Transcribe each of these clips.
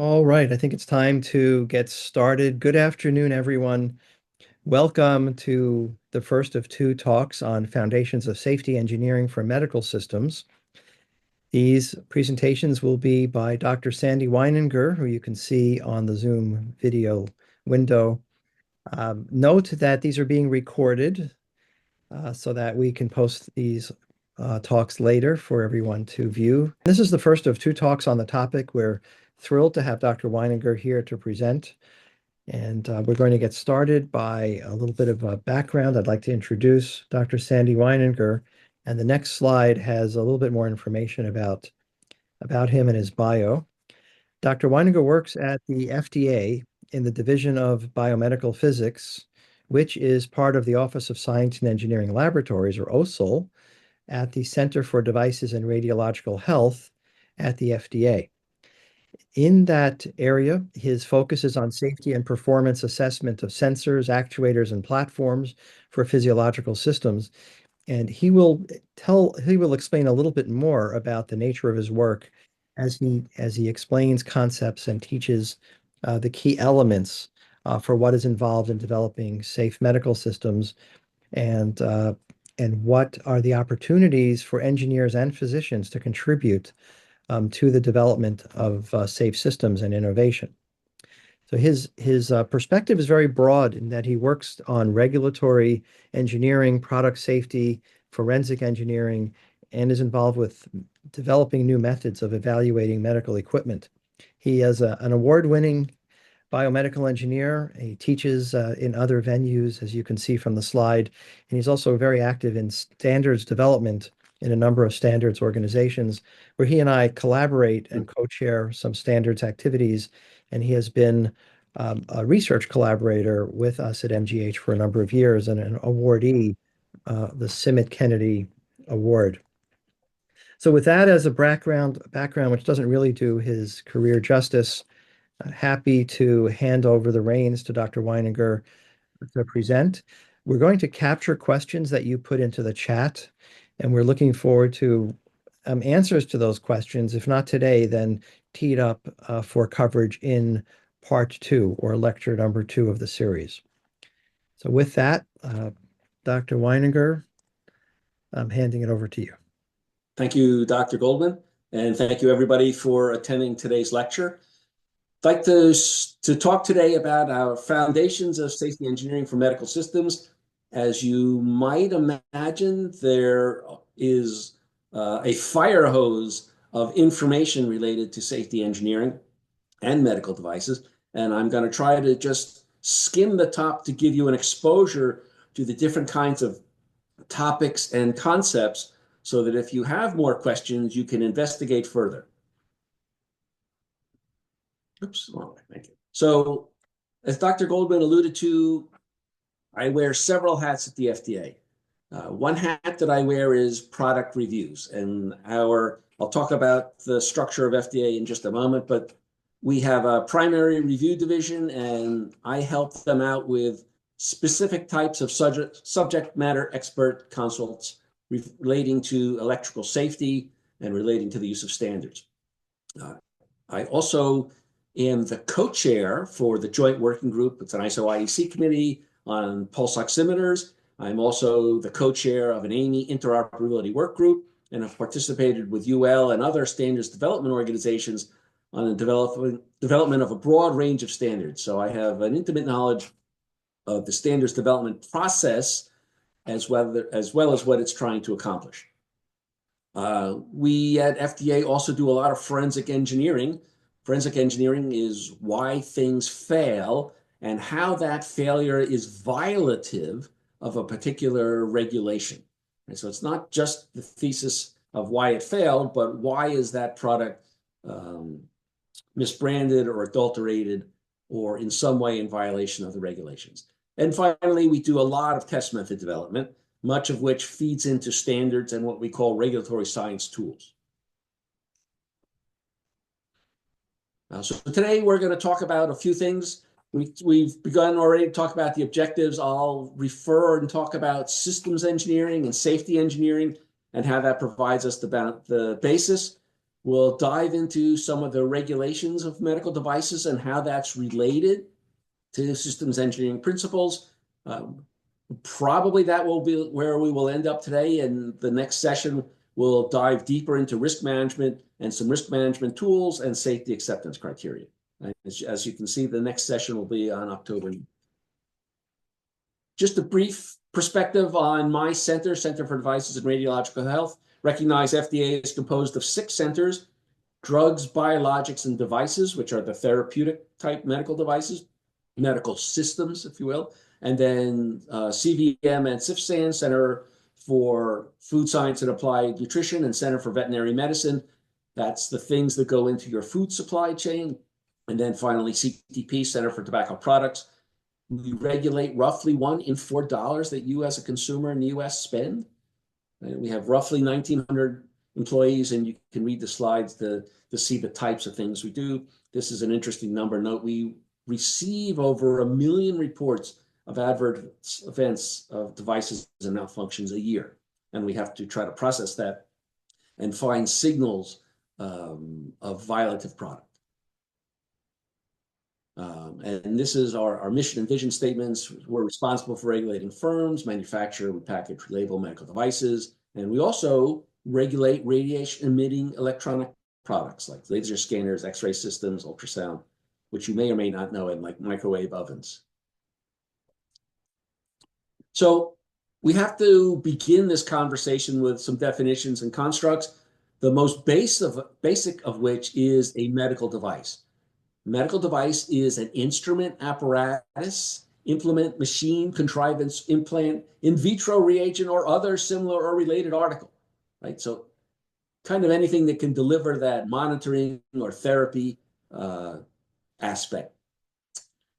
All right, I think it's time to get started. Good afternoon, everyone. Welcome to the first of two talks on foundations of safety engineering for medical systems. These presentations will be by Dr. Sandy Weininger, who you can see on the Zoom video window. Note that these are being recorded so that we can post these talks later for everyone to view. This is the first of two talks on the topic. We're thrilled to have Dr. Weininger here to present. And we're going to get started by a little bit of a background. I'd like to introduce Dr. Sandy Weininger, and the next slide has a little bit more information about him and his bio. Dr. Weininger works at the FDA in the Division of Biomedical Physics, which is part of the Office of Science and Engineering Laboratories, or OSIL, at the Center for Devices and Radiological Health at the FDA. In that area, his focus is on safety and performance assessment of sensors, actuators, and platforms for physiological systems. And he will explain a little bit more about the nature of his work as he explains concepts and teaches the key elements for what is involved in developing safe medical systems and and what are the opportunities for engineers and physicians to contribute to the development of safe systems and innovation. So his perspective is very broad in that he works on regulatory engineering, product safety, forensic engineering, and is involved with developing new methods of evaluating medical equipment. He is an award-winning biomedical engineer. He teaches in other venues, as you can see from the slide, and he's also very active in standards development in a number of standards organizations where he and I collaborate and co-chair some standards activities. And he has been a research collaborator with us at MGH for a number of years and an awardee, the Simit Kennedy Award. So with that as a background, which doesn't really do his career justice, happy to hand over the reins to Dr. Weininger to present. We're going to capture questions that you put into the chat, and we're looking forward to answers to those questions. If not today, then teed up for coverage in part two or lecture number two of the series. So with that, Dr. Weininger, I'm handing it over to you. Thank you, Dr. Goldman, and thank you everybody for attending today's lecture. I'd like to talk today about our foundations of safety engineering for medical systems. As you might imagine, there is a fire hose of information related to safety engineering and medical devices, and I'm going to try to just skim the top to give you an exposure to the different kinds of topics and concepts so that if you have more questions, you can investigate further. Oops, wrong way, thank you. So, as Dr. Goldman alluded to, I wear several hats at the FDA. One hat that I wear is product reviews, and I'll talk about the structure of FDA in just a moment, but we have a primary review division, and I help them out with specific types of subject matter expert consults relating to electrical safety and relating to the use of standards. I also am the co-chair for the joint working group. It's an ISO/IEC committee on pulse oximeters. I'm also the co-chair of an AMI interoperability work group and have participated with UL and other standards development organizations on the development of a broad range of standards. So I have an intimate knowledge of the standards development process as well as what it's trying to accomplish. We at FDA also do a lot of forensic engineering. Forensic engineering is why things fail and how that failure is violative of a particular regulation. And so it's not just the thesis of why it failed, but why is that product misbranded or adulterated or in some way in violation of the regulations. And finally, we do a lot of test method development, much of which feeds into standards and what we call regulatory science tools. So today we're going to talk about a few things. We've begun already to talk about the objectives. I'll refer and talk about systems engineering and safety engineering and how that provides us the basis. We'll dive into some of the regulations of medical devices and how that's related to systems engineering principles. Probably that will be where we will end up today. And the next session, we'll dive deeper into risk management and some risk management tools and safety acceptance criteria. As you can see, the next session will be on October. Just a brief perspective on my center, Center for Devices and Radiological Health. Recognize FDA is composed of 6 centers: drugs, biologics, and devices, which are the therapeutic type medical devices, medical systems, if you will. And then CVM and CIFSAN, Center for Food Science and Applied Nutrition, and Center for Veterinary Medicine. That's the things that go into your food supply chain. And then finally, CTP, Center for Tobacco Products. We regulate roughly $1 in $4 that you as a consumer in the US spend. And we have roughly 1,900 employees, and you can read the slides to see the types of things we do. This is an interesting number. Note we receive over 1 million reports of adverse events of devices and malfunctions a year. And we have to try to process that and find signals of violative product. And this is our mission and vision statements. We're responsible for regulating firms, manufacture, we package, label medical devices. And we also regulate radiation emitting electronic products like laser scanners, X-ray systems, ultrasound, which you may or may not know, and like microwave ovens. So we have to begin this conversation with some definitions and constructs, the most basic of which is a medical device. Medical device is an instrument, apparatus, implement, machine, contrivance, implant, in vitro reagent, or other similar or related article, right? So kind of anything that can deliver that monitoring or therapy aspect.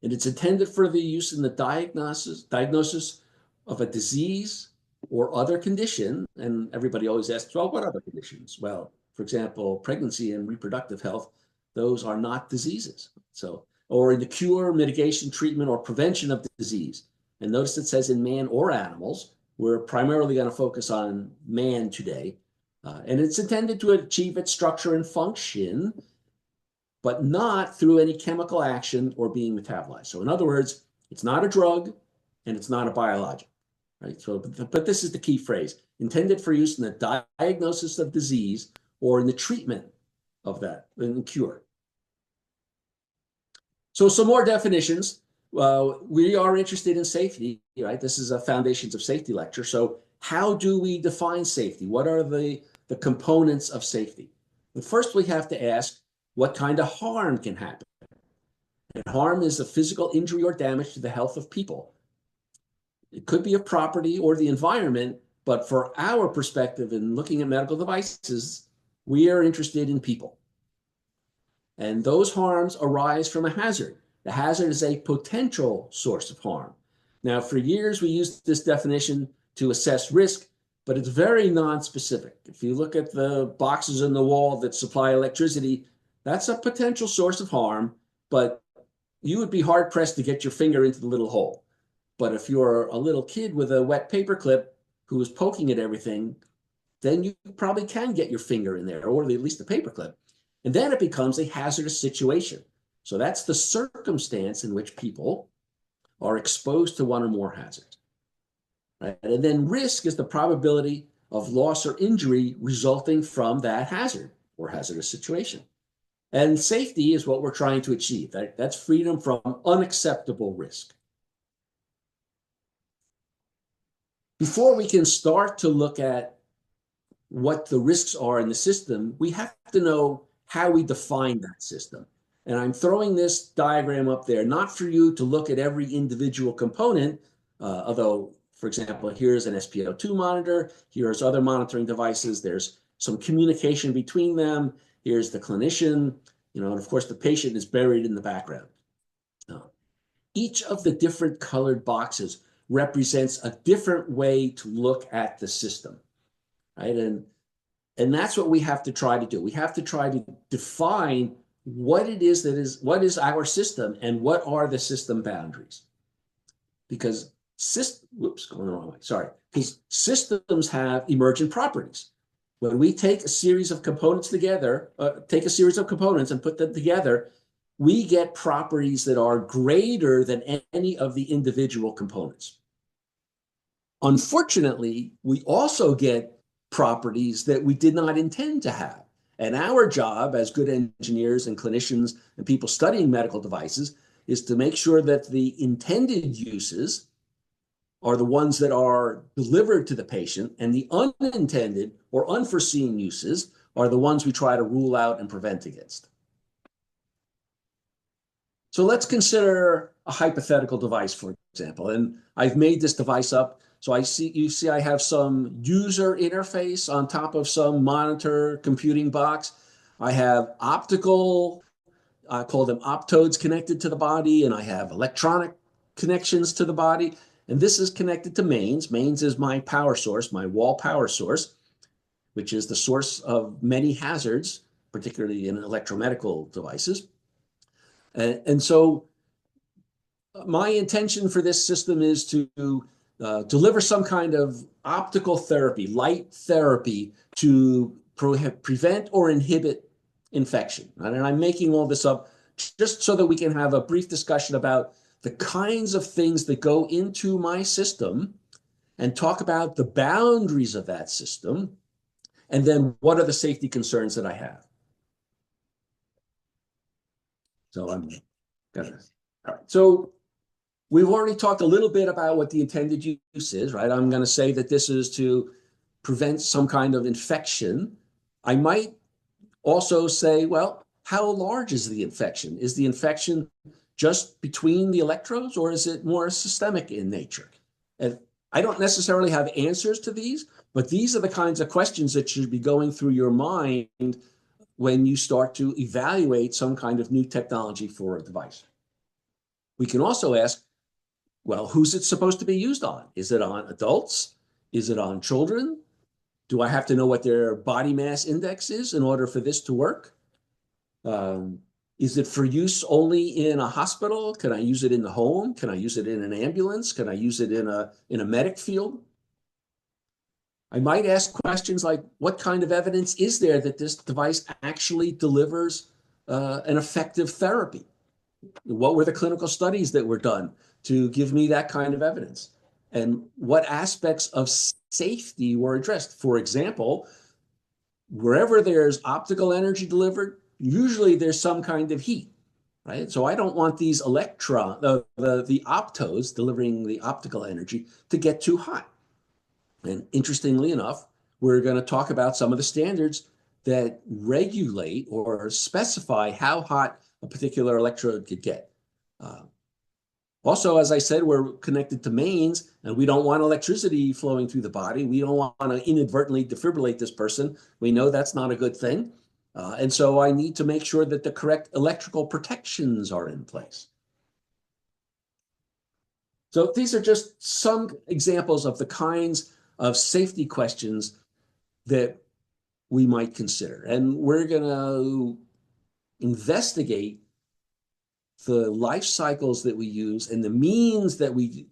And it's intended for the use in the diagnosis of a disease or other condition. And everybody always asks, well, what other conditions? Well, for example, pregnancy and reproductive health, those are not diseases. So, or in the cure, mitigation, treatment, or prevention of disease. And notice it says in man or animals. We're primarily going to focus on man today. And it's intended to achieve its structure and function, but not through any chemical action or being metabolized. So in other words, it's not a drug and it's not a biologic, right? So, but this is the key phrase: intended for use in the diagnosis of disease or in the treatment of that, in the cure. So some more definitions. We are interested in safety, right? This is a Foundations of Safety lecture. So how do we define safety? What are the components of safety? And first, we have to ask, what kind of harm can happen? And harm is a physical injury or damage to the health of people. It could be of property or the environment, but for our perspective in looking at medical devices, we are interested in people. And those harms arise from a hazard. The hazard is a potential source of harm. Now, for years, we used this definition to assess risk, but it's very non-specific. If you look at the boxes in the wall that supply electricity, that's a potential source of harm, but you would be hard-pressed to get your finger into the little hole. But if you're a little kid with a wet paper clip who is poking at everything, then you probably can get your finger in there, or at least a paper clip. And then it becomes a hazardous situation. So that's the circumstance in which people are exposed to one or more hazards. Right? And then risk is the probability of loss or injury resulting from that hazard or hazardous situation. And safety is what we're trying to achieve. That's freedom from unacceptable risk. Before we can start to look at what the risks are in the system, we have to know how we define that system. And I'm throwing this diagram up there, not for you to look at every individual component, although, for example, here's an SpO2 monitor, here's other monitoring devices, there's some communication between them, here's the clinician, and of course the patient is buried in the background. Each of the different colored boxes represents a different way to look at the system, right? And that's what we have to try to do. We have to try to define what it is what is our system and what are the system boundaries. Because going the wrong way, sorry. Because systems have emergent properties. When we take a series of components together, take a series of components and put them together, we get properties that are greater than any of the individual components. Unfortunately, we also get properties that we did not intend to have. And our job as good engineers and clinicians and people studying medical devices is to make sure that the intended uses are the ones that are delivered to the patient, and the unintended or unforeseen uses are the ones we try to rule out and prevent against. So let's consider a hypothetical device, for example, and I've made this device up. So you see I have some user interface on top of some monitor computing box. I have optical, I call them optodes, connected to the body, and I have electronic connections to the body. And this is connected to mains. Mains is my power source, my wall power source, which is the source of many hazards, particularly in electromedical devices. And so my intention for this system is to deliver some kind of optical therapy, light therapy, to prevent or inhibit infection. And I'm making all this up just so that we can have a brief discussion about the kinds of things that go into my system and talk about the boundaries of that system, and then what are the safety concerns that I have. So I'm gonna, all right. So we've already talked a little bit about what the intended use is, right? I'm gonna say that this is to prevent some kind of infection. I might also say, well, how large is the infection? Is the infection just between the electrodes, or is it more systemic in nature? And I don't necessarily have answers to these, but these are the kinds of questions that should be going through your mind when you start to evaluate some kind of new technology for a device. We can also ask, well, who's it supposed to be used on? Is it on adults? Is it on children? Do I have to know what their body mass index is in order for this to work? Is it for use only in a hospital? Can I use it in the home? Can I use it in an ambulance? Can I use it in a medic field? I might ask questions like, what kind of evidence is there that this device actually delivers an effective therapy? What were the clinical studies that were done to give me that kind of evidence? And what aspects of safety were addressed? For example, wherever there's optical energy delivered, usually there's some kind of heat, right? So I don't want these the optodes delivering the optical energy to get too hot. And interestingly enough, we're going to talk about some of the standards that regulate or specify how hot a particular electrode could get. Also, as I said, we're connected to mains, and we don't want electricity flowing through the body. We don't want to inadvertently defibrillate this person. We know that's not a good thing. And so I need to make sure that the correct electrical protections are in place. So these are just some examples of the kinds of safety questions that we might consider. And we're going to investigate the life cycles that we use and the means that we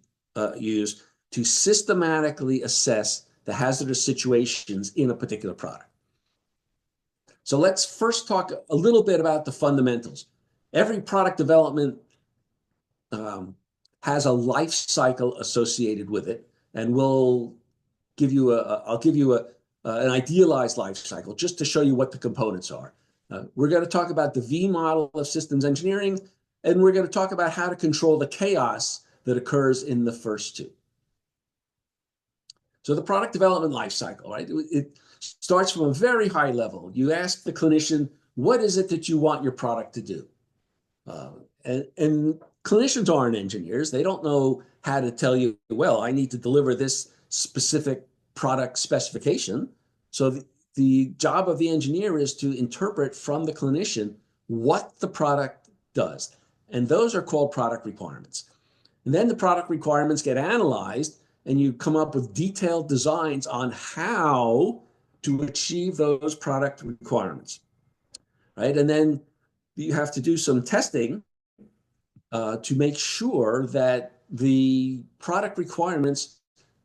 use to systematically assess the hazardous situations in a particular product. So let's first talk a little bit about the fundamentals. Every product development has a life cycle associated with it, and I'll give you an idealized life cycle just to show you what the components are. We're going to talk about the V model of systems engineering, and we're going to talk about how to control the chaos that occurs in the first two. So the product development life cycle, right? It starts from a very high level. You ask the clinician, what is it that you want your product to do? And clinicians aren't engineers. They don't know how to tell you, well, I need to deliver this specific product specification. So the job of the engineer is to interpret from the clinician what the product does. And those are called product requirements. And then the product requirements get analyzed, and you come up with detailed designs on how to achieve those product requirements, right? And then you have to do some testing to make sure that the product requirements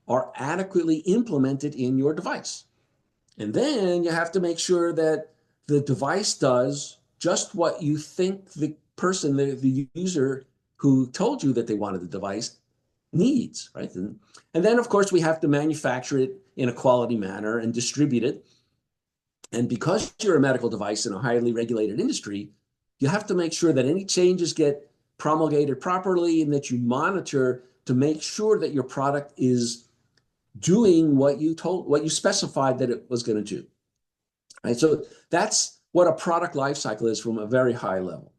are adequately implemented in your device. And then you have to make sure that the device does just what you think the person, the user who told you that they wanted the device needs, right? And then, of course, we have to manufacture it in a quality manner and distribute it. And because you're a medical device in a highly regulated industry, you have to make sure that any changes get promulgated properly and that you monitor to make sure that your product is doing what you specified that it was going to do. Right? So that's what a product life cycle is from a very high level.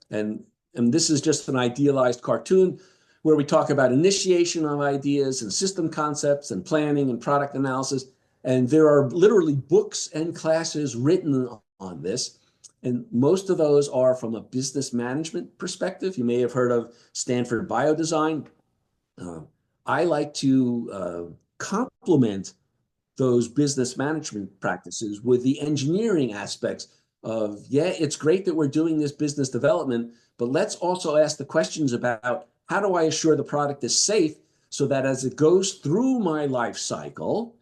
And, and this is just an idealized cartoon where we talk about initiation of ideas and system concepts and planning and product analysis. And there are literally books and classes written on this. And most of those are from a business management perspective. You may have heard of Stanford Biodesign. I like to complement those business management practices with the engineering aspects of, yeah, it's great that we're doing this business development, but let's also ask the questions about how do I assure the product is safe so that as it goes through my life cycle,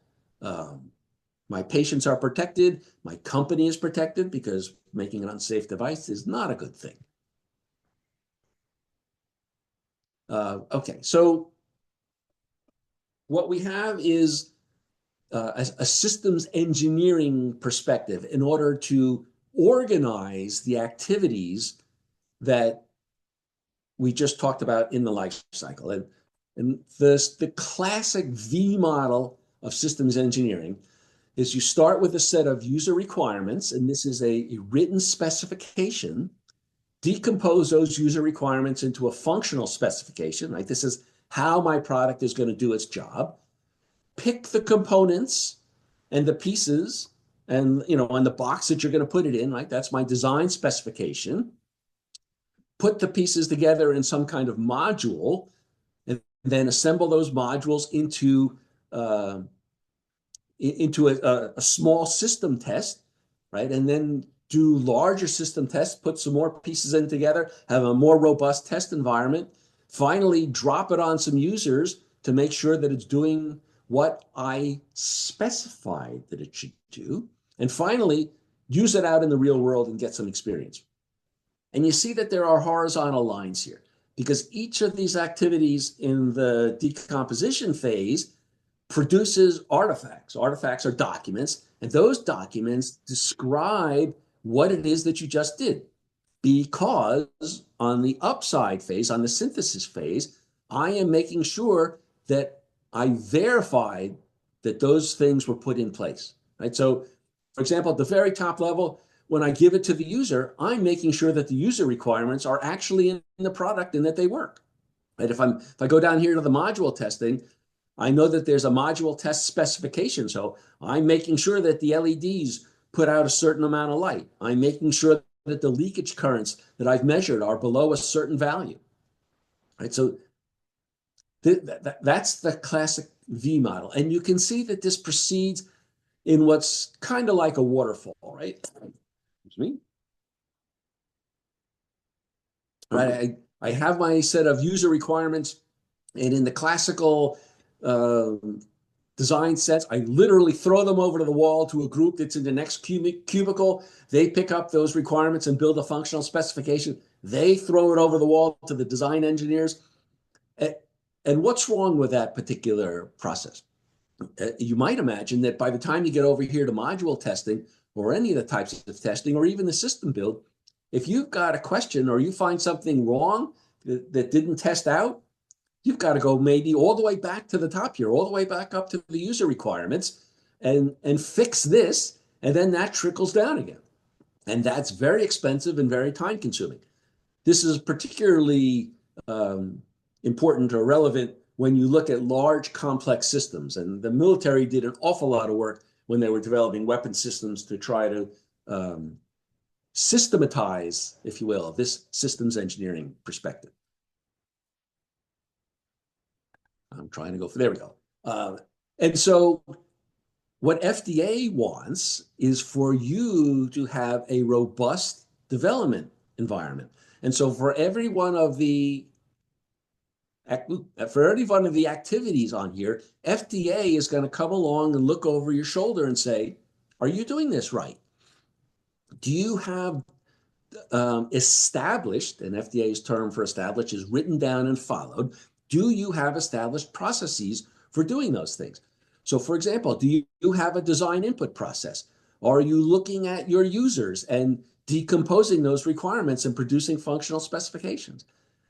my patients are protected, my company is protected, because making an unsafe device is not a good thing. Okay, so what we have is a systems engineering perspective in order to organize the activities that we just talked about in the life cycle. And the classic V model of systems engineering is you start with a set of user requirements, and this is a written specification, decompose those user requirements into a functional specification, right? This is how my product is going to do its job. Pick the components and the pieces and, and the box that you're going to put it in, right? That's my design specification. Put the pieces together in some kind of module and then assemble those modules into a small system test, right? And then do larger system tests, put some more pieces in together, have a more robust test environment. Finally, drop it on some users to make sure that it's doing what I specified that it should do. And finally, use it out in the real world and get some experience. And you see that there are horizontal lines here because each of these activities in the decomposition phase produces artifacts. Artifacts are documents, and those documents describe what it is that you just did. Because on the upside phase, on the synthesis phase, I am making sure that I verified that those things were put in place, right? So, for example, at the very top level, when I give it to the user, I'm making sure that the user requirements are actually in the product and that they work. Right? If I go down here to the module testing, I know that there's a module test specification. So I'm making sure that the LEDs put out a certain amount of light. I'm making sure that the leakage currents that I've measured are below a certain value. Right? So that's the classic V model. And you can see that this proceeds in what's kind of like a waterfall, right? Excuse me. Right. I have my set of user requirements, and in the classical design sets, I literally throw them over to the wall to a group that's in the next cubicle. They pick up those requirements and build a functional specification. They throw it over the wall to the design engineers. And what's wrong with that particular process? You might imagine that by the time you get over here to module testing or any of the types of testing or even the system build, if you've got a question or you find something wrong that didn't test out, you've got to go maybe all the way back to the top here, all the way back up to the user requirements and fix this. And then that trickles down again. And that's very expensive and very time consuming. This is particularly important or relevant when you look at large complex systems. And the military did an awful lot of work when they were developing weapon systems to try to systematize, if you will, this systems engineering perspective. I'm trying to go for, there we go. And so what FDA wants is for you to have a robust development environment. And so for every one of the for any one of the activities on here, FDA is going to come along and look over your shoulder and say, are you doing this right? Do you have established, and FDA's term for established is written down and followed, do you have established processes for doing those things? So for example, do you have a design input process? Are you looking at your users and decomposing those requirements and producing functional specifications?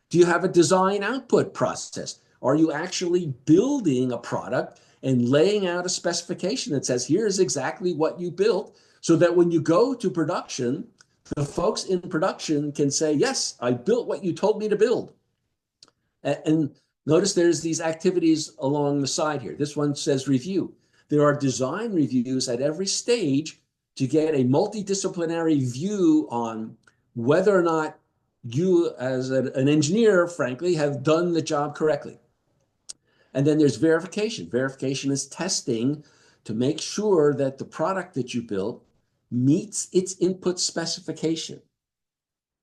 Do you have a design output process? Are you actually building a product and laying out a specification that says, here's exactly what you built, so that when you go to production, the folks in production can say, yes, I built what you told me to build. And notice there's these activities along the side here. This one says review. There are design reviews at every stage to get a multidisciplinary view on whether or not you, as an engineer, frankly, have done the job correctly. And then there's verification. Verification is testing to make sure that the product that you built meets its input specification,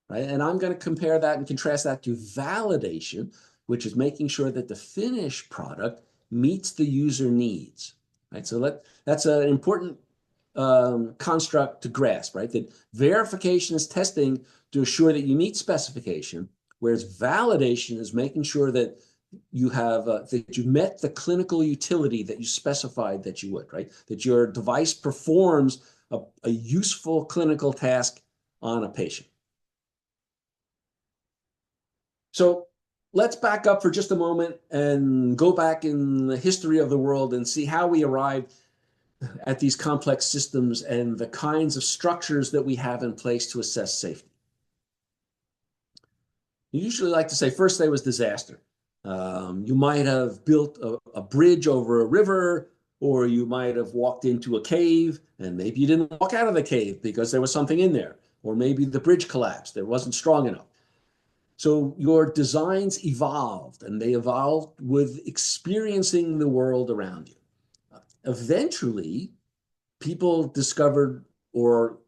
right? And I'm going to compare that and contrast that to validation, which is making sure that the finished product meets the user needs, right? So that's an important construct to grasp, right? That verification is testing to assure that you meet specification, whereas validation is making sure that you have that you met the clinical utility that you specified that you would, right? That your device performs a useful clinical task on a patient. So let's back up for just a moment and go back in the history of the world and see how we arrived at these complex systems and the kinds of structures that we have in place to assess safety. You usually like to say first there was disaster. You might have built a bridge over a river, or you might have walked into a cave and maybe you didn't walk out of the cave because there was something in there, or maybe the bridge collapsed, it wasn't strong enough. So your designs evolved, and they evolved with experiencing the world around you. Eventually, people discovered or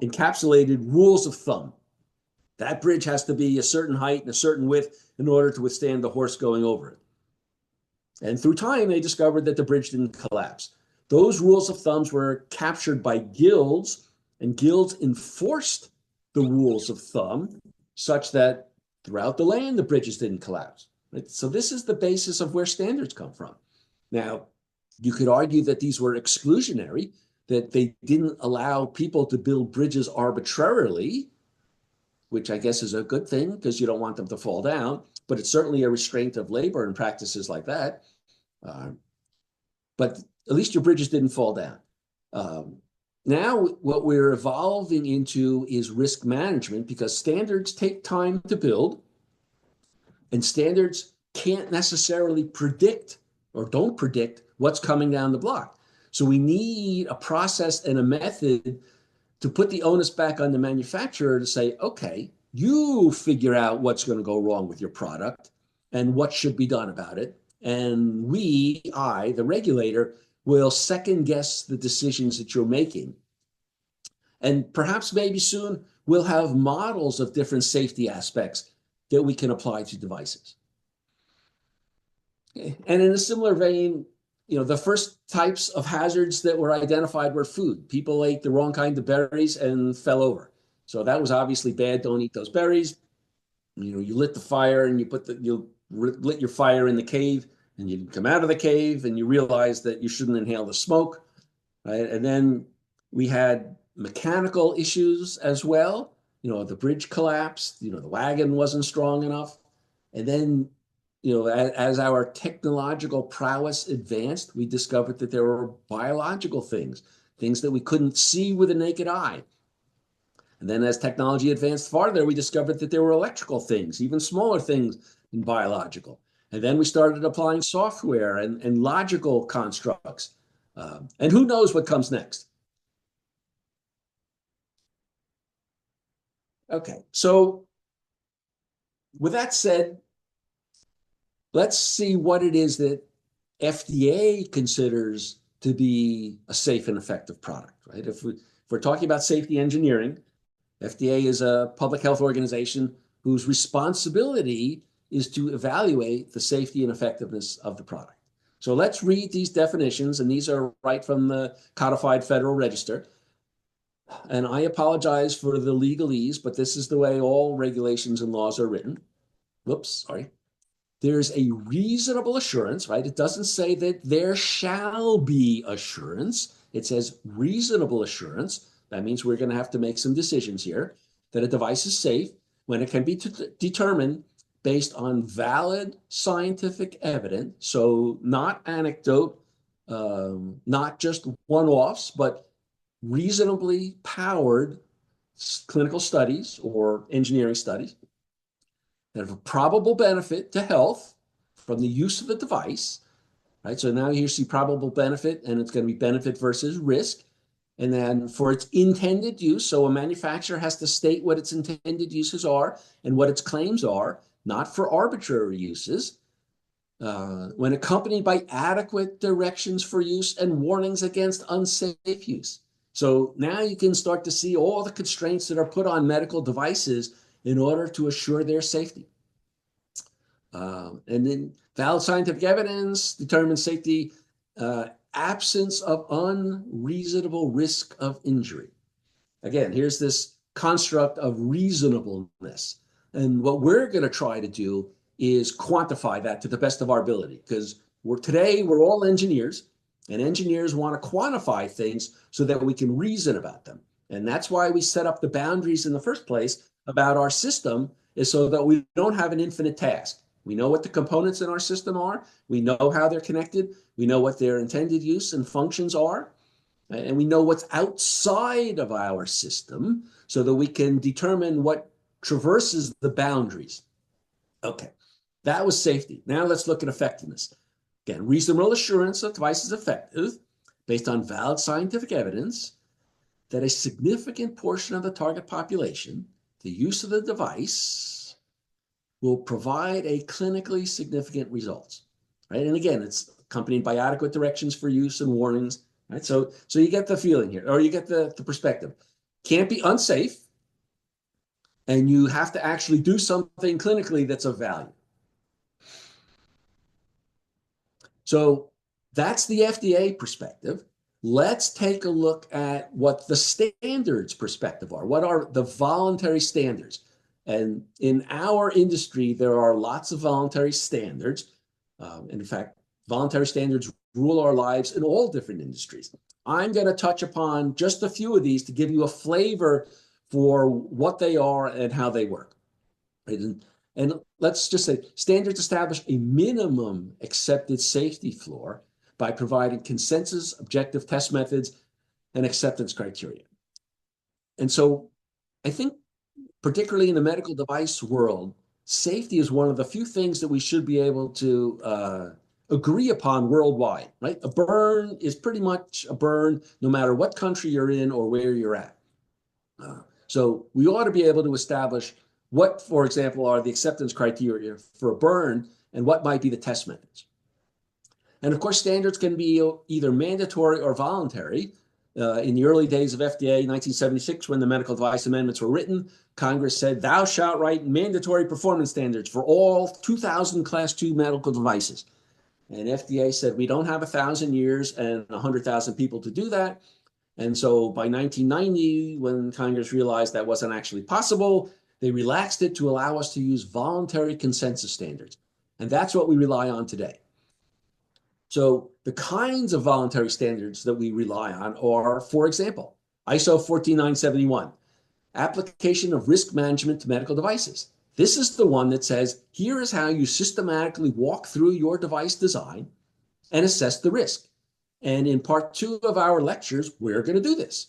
encapsulated rules of thumb. That bridge has to be a certain height and a certain width in order to withstand the horse going over it. And through time, they discovered that the bridge didn't collapse. Those rules of thumbs were captured by guilds, and guilds enforced the rules of thumb such that throughout the land, the bridges didn't collapse. Right? So this is the basis of where standards come from. Now, you could argue that these were exclusionary, that they didn't allow people to build bridges arbitrarily, which I guess is a good thing because you don't want them to fall down, but it's certainly a restraint of labor and practices like that. But at least your bridges didn't fall down. Now what we're evolving into is risk management, because standards take time to build, and standards can't necessarily predict or don't predict what's coming down the block. So we need a process and a method to put the onus back on the manufacturer to say, okay, you figure out what's going to go wrong with your product and what should be done about it. And I, the regulator, will second guess the decisions that you're making. And perhaps maybe soon we'll have models of different safety aspects that we can apply to devices. Okay. And in a similar vein, the first types of hazards that were identified were food. People ate the wrong kind of berries and fell over. So that was obviously bad. Don't eat those berries. You lit the fire and you lit your fire in the cave, and you come out of the cave and you realize that you shouldn't inhale the smoke, right? And then we had mechanical issues as well. The bridge collapsed, the wagon wasn't strong enough. And then as our technological prowess advanced, we discovered that there were biological things that we couldn't see with the naked eye. And then as technology advanced farther, we discovered that there were electrical things, even smaller things than biological. And then we started applying software and logical constructs. And who knows what comes next? Okay, so with that said, let's see what it is that FDA considers to be a safe and effective product, right? If we're talking about safety engineering, FDA is a public health organization whose responsibility is to evaluate the safety and effectiveness of the product. So let's read these definitions, and these are right from the codified Federal Register. And I apologize for the legalese, but this is the way all regulations and laws are written. Whoops, sorry. There's a reasonable assurance, right? It doesn't say that there shall be assurance. It says reasonable assurance. That means we're going to have to make some decisions here that a device is safe when it can be determined based on valid scientific evidence. So not anecdote, not just one-offs, but reasonably powered clinical studies or engineering studies that have a probable benefit to health from the use of the device, right? So now you see probable benefit, and it's going to be benefit versus risk. And then for its intended use, so a manufacturer has to state what its intended uses are and what its claims are, not for arbitrary uses. When accompanied by adequate directions for use and warnings against unsafe use. So now you can start to see all the constraints that are put on medical devices in order to assure their safety. And then valid scientific evidence determines safety, absence of unreasonable risk of injury. Again, here's this construct of reasonableness. And what we're going to try to do is quantify that to the best of our ability, because today we're all engineers, and engineers want to quantify things so that we can reason about them. And that's why we set up the boundaries in the first place about our system, is so that we don't have an infinite task. We know what the components in our system are. We know how they're connected. We know what their intended use and functions are. And we know what's outside of our system so that we can determine what traverses the boundaries. Okay, that was safety. Now let's look at effectiveness. Again, reasonable assurance of device is effective based on valid scientific evidence that a significant portion of the target population, the use of the device, will provide a clinically significant results, right? And again, it's accompanied by adequate directions for use and warnings, right? So you get the feeling here, or you get the perspective. Can't be unsafe, and you have to actually do something clinically that's of value. So that's the FDA perspective. Let's take a look at what the standards perspective are. What are the voluntary standards? And in our industry, there are lots of voluntary standards. In fact, voluntary standards rule our lives in all different industries. I'm going to touch upon just a few of these to give you a flavor for what they are and how they work. And let's just say standards establish a minimum accepted safety floor by providing consensus, objective test methods, and acceptance criteria. And so I think, particularly in the medical device world, safety is one of the few things that we should be able to agree upon worldwide, right? A burn is pretty much a burn no matter what country you're in or where you're at. So we ought to be able to establish what, for example, are the acceptance criteria for a burn and what might be the test methods. And of course, standards can be either mandatory or voluntary. In the early days of FDA, 1976, when the medical device amendments were written, Congress said, thou shalt write mandatory performance standards for all 2,000 Class II medical devices. And FDA said, we don't have 1,000 years and 100,000 people to do that. And so by 1990, when Congress realized that wasn't actually possible, they relaxed it to allow us to use voluntary consensus standards. And that's what we rely on today. So the kinds of voluntary standards that we rely on are, for example, ISO 14971, application of risk management to medical devices. This is the one that says, here is how you systematically walk through your device design and assess the risk. And in part 2 of our lectures, we're going to do this.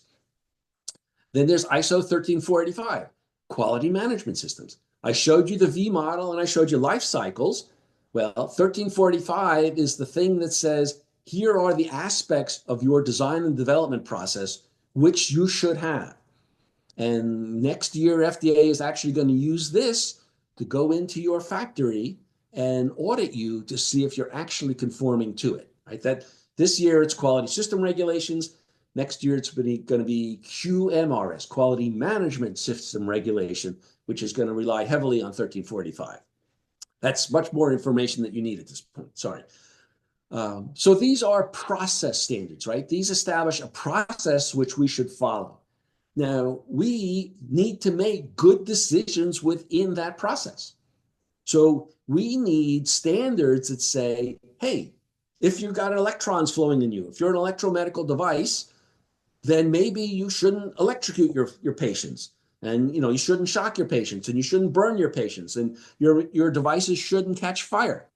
Then there's ISO 13485, quality management systems. I showed you the V model and I showed you life cycles. Well, 1345 is the thing that says, here are the aspects of your design and development process which you should have. And next year, FDA is actually going to use this to go into your factory and audit you to see if you're actually conforming to it, right? That this year it's quality system regulations. Next year it's going to be QMRS, quality management system regulation, which is going to rely heavily on 1345. That's much more information that you need at this point. Sorry. So these are process standards, right? These establish a process which we should follow. Now, we need to make good decisions within that process. So we need standards that say, hey, if you've got electrons flowing in you, if you're an electromedical device, then maybe you shouldn't electrocute your patients. And you shouldn't shock your patients, and you shouldn't burn your patients, and your devices shouldn't catch fire.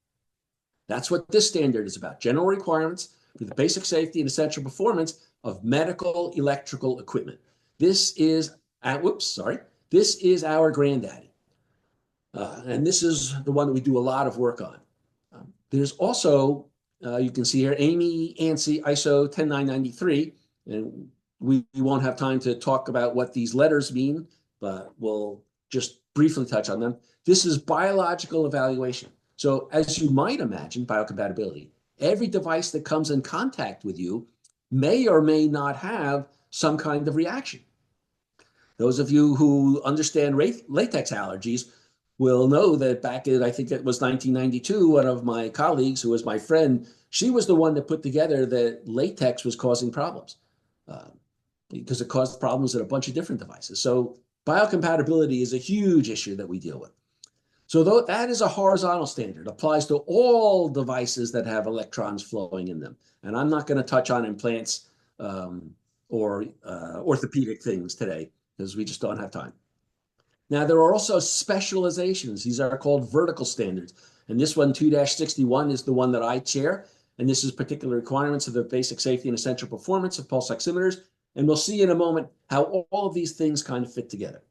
That's what this standard is about. General requirements for the basic safety and essential performance of medical electrical equipment. This is, this is our granddaddy. And this is the one that we do a lot of work on. There's also, you can see here, AMI, ANSI, ISO 10993, and we won't have time to talk about what these letters mean, but we'll just briefly touch on them. This is biological evaluation. So as you might imagine, biocompatibility, every device that comes in contact with you may or may not have some kind of reaction. Those of you who understand latex allergies will know that back in, I think it was 1992, one of my colleagues who was my friend, she was the one that put together that latex was causing problems because it caused problems at a bunch of different devices. So biocompatibility is a huge issue that we deal with. So that is a horizontal standard, applies to all devices that have electrons flowing in them. And I'm not going to touch on implants or orthopedic things today because we just don't have time. Now, there are also specializations. These are called vertical standards. And this one, 2-61, is the one that I chair. And this is particular requirements of the basic safety and essential performance of pulse oximeters. And we'll see in a moment how all of these things kind of fit together.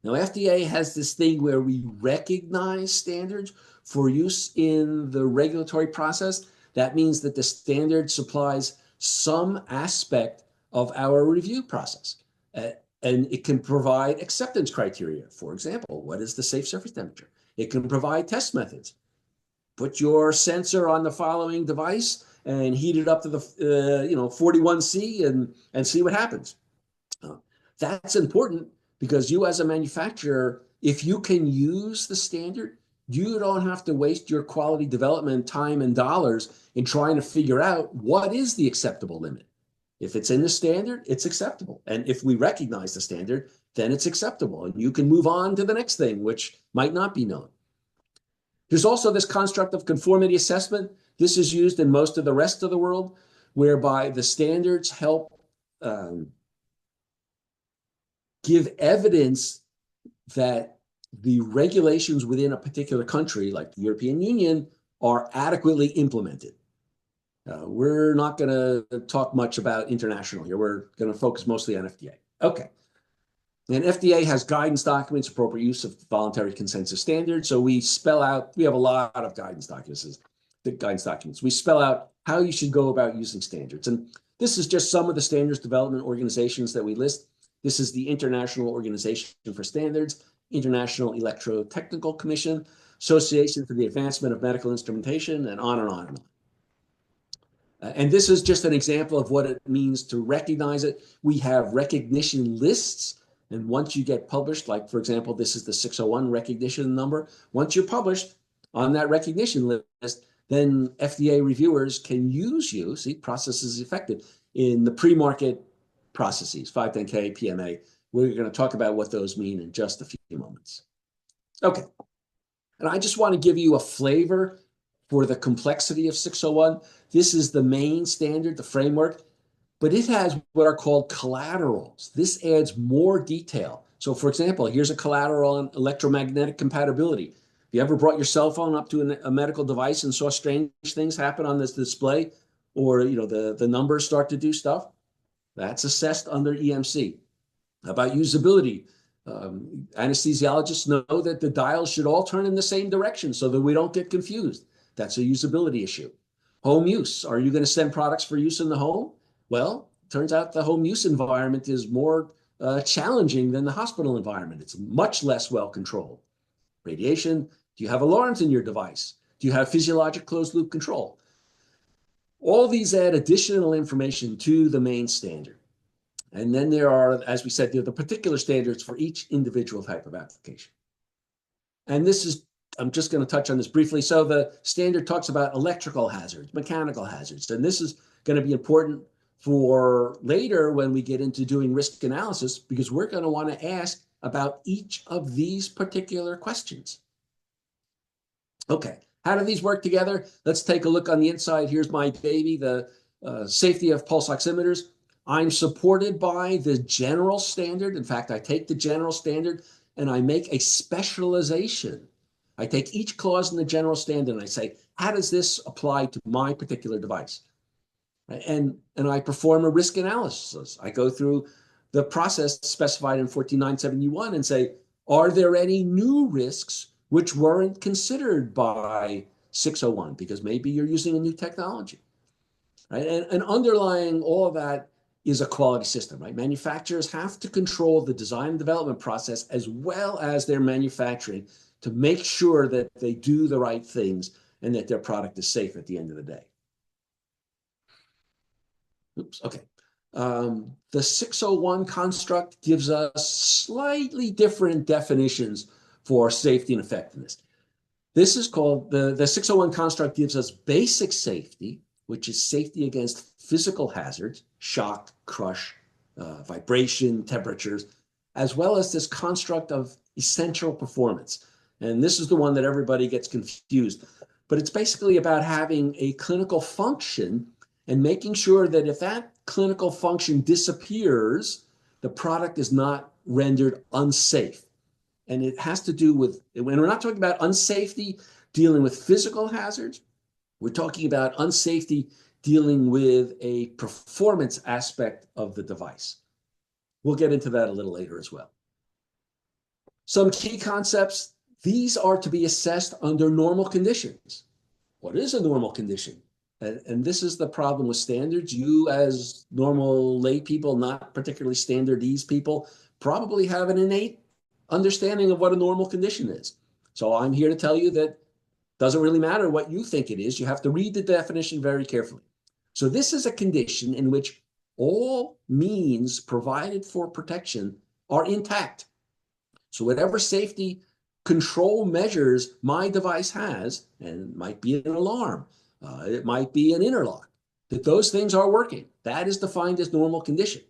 Now, FDA has this thing where we recognize standards for use in the regulatory process. That means that the standard supplies some aspect of our review process. And it can provide acceptance criteria. For example, what is the safe surface temperature? It can provide test methods. Put your sensor on the following device and heat it up to the 41C and see what happens. That's important because you as a manufacturer, if you can use the standard, you don't have to waste your quality development time and dollars in trying to figure out what is the acceptable limit. If it's in the standard, it's acceptable. And if we recognize the standard, then it's acceptable. And you can move on to the next thing, which might not be known. There's also this construct of conformity assessment. This is used in most of the rest of the world, whereby the standards help give evidence that the regulations within a particular country, like the European Union, are adequately implemented. We're not going to talk much about international here. We're going to focus mostly on FDA. Okay. And FDA has guidance documents, appropriate use of voluntary consensus standards. So we spell out, we have a lot of guidance documents. We spell out how you should go about using standards. And this is just some of the standards development organizations that we list. This is the International Organization for Standards, International Electrotechnical Commission, Association for the Advancement of Medical Instrumentation, and on and on and on. And this is just an example of what it means to recognize it. We have recognition lists. And once you get published, like, for example, this is the 601 recognition number. Once you're published on that recognition list, then FDA reviewers can use you, see, process is effective, in the pre-market processes, 510K, PMA. We're going to talk about what those mean in just a few moments. Okay. And I just want to give you a flavor for the complexity of 601. This is the main standard, the framework, but it has what are called collaterals. This adds more detail. So for example, here's a collateral on electromagnetic compatibility. Have you ever brought your cell phone up to a medical device and saw strange things happen on this display, or the numbers start to do stuff? That's assessed under EMC. How about usability? Anesthesiologists know that the dials should all turn in the same direction so that we don't get confused. That's a usability issue. Home use. Are you going to send products for use in the home? Well, turns out the home use environment is more challenging than the hospital environment. It's much less well controlled. Radiation. Do you have alarms in your device? Do you have physiologic closed loop control? All these add additional information to the main standard. And then there are, as we said, there are the particular standards for each individual type of application. And this is I'm just going to touch on this briefly. So the standard talks about electrical hazards, mechanical hazards, and this is going to be important for later when we get into doing risk analysis, because we're going to want to ask about each of these particular questions. Okay, how do these work together? Let's take a look on the inside. Here's my baby, the safety of pulse oximeters. I'm supported by the general standard. In fact, I take the general standard and I make a specialization. I take each clause in the general standard and I say, how does this apply to my particular device? And I perform a risk analysis. I go through the process specified in 14971 and say, are there any new risks which weren't considered by 601? Because maybe you're using a new technology, right? And underlying all of that is a quality system, right? Manufacturers have to control the design and development process as well as their manufacturing to make sure that they do the right things and that their product is safe at the end of the day. Oops, okay. The 601 construct gives us slightly different definitions for safety and effectiveness. This is called, the 601 construct gives us basic safety, which is safety against physical hazards, shock, crush, vibration, temperatures, as well as this construct of essential performance. And this is the one that everybody gets confused. But it's basically about having a clinical function and making sure that if that clinical function disappears, the product is not rendered unsafe. And it has to do with, when we're not talking about unsafety dealing with physical hazards, we're talking about unsafety dealing with a performance aspect of the device. We'll get into that a little later as well. Some key concepts, these are to be assessed under normal conditions. What is a normal condition? And this is the problem with standards. You as normal lay people, not particularly standardese people, probably have an innate understanding of what a normal condition is. So I'm here to tell you that it doesn't really matter what you think it is. You have to read the definition very carefully. So this is a condition in which all means provided for protection are intact. So whatever safety control measures my device has, and it might be an alarm, it might be an interlock, that those things are working. That is defined as normal condition.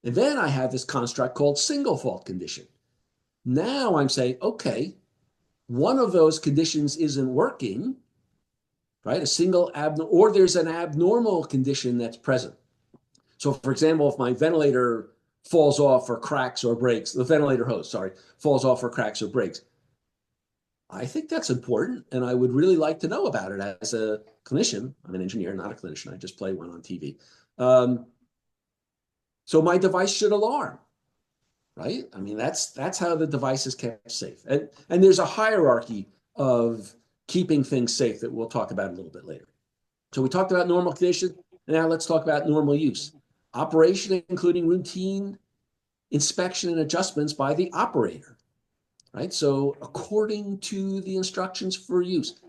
And then I have this construct called single fault condition. Now I'm saying, okay, one of those conditions isn't working, right? A single or there's an abnormal condition that's present. So for example, if my ventilator falls off or cracks or breaks, the ventilator hose, sorry, falls off or cracks or breaks, I think that's important, and I would really like to know about it as a clinician. I'm an engineer, not a clinician. I just play one on TV. So my device should alarm, right? I mean, that's how the device is kept safe. And there's a hierarchy of keeping things safe that we'll talk about a little bit later. So we talked about normal conditions, and now let's talk about normal use. Operation, including routine inspection and adjustments by the operator, right? So according to the instructions for use.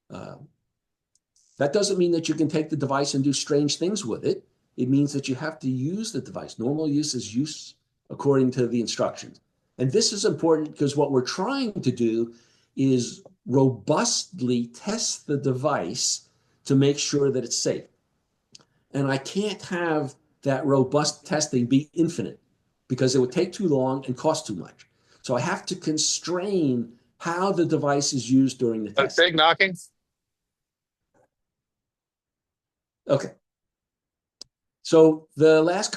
That doesn't mean that you can take the device and do strange things with it. It means that you have to use the device. Normal use is use according to the instructions. And this is important because what we're trying to do is robustly test the device to make sure that it's safe. And I can't have that robust testing be infinite because it would take too long and cost too much. So I have to constrain how the device is used during the test. Big knocking. Okay. So the last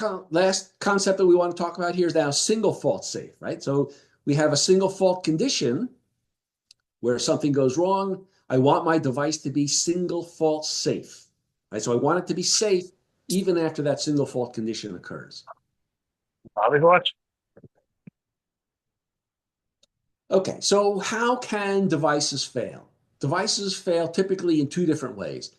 concept that we want to talk about here is now single fault safe, right? So we have a single fault condition where something goes wrong. I want my device to be single fault safe, right? So I want it to be safe even after that single fault condition occurs. Bobby watch. Okay, so how can devices fail? Devices fail typically in two different ways.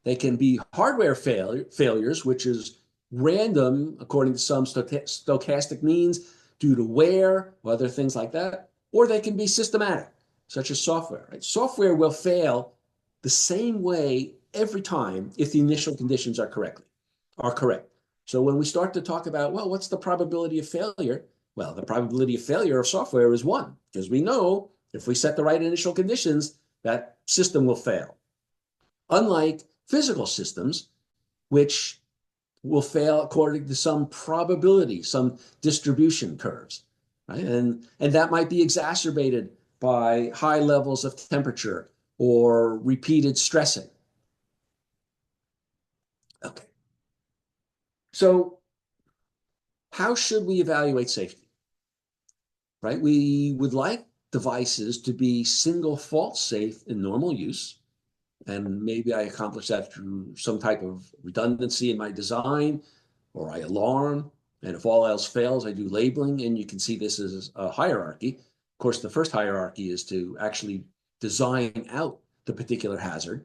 They can be hardware failures, which is random according to some stochastic means due to wear or other things like that, or they can be systematic, such as software. Right? Software will fail the same way every time if the initial conditions are correct. So when we start to talk about, well, what's the probability of failure? Well, the probability of failure of software is 1, because we know If we set the right initial conditions, that system will fail. Unlike physical systems, which will fail according to some probability, some distribution curves, right? And that might be exacerbated by high levels of temperature or repeated stressing. Okay. So how should we evaluate safety? Right? We would like devices to be single fault safe in normal use. And maybe I accomplish that through some type of redundancy in my design, or I alarm. And if all else fails, I do labeling. And you can see this as a hierarchy. Of course, the first hierarchy is to actually design out the particular hazard.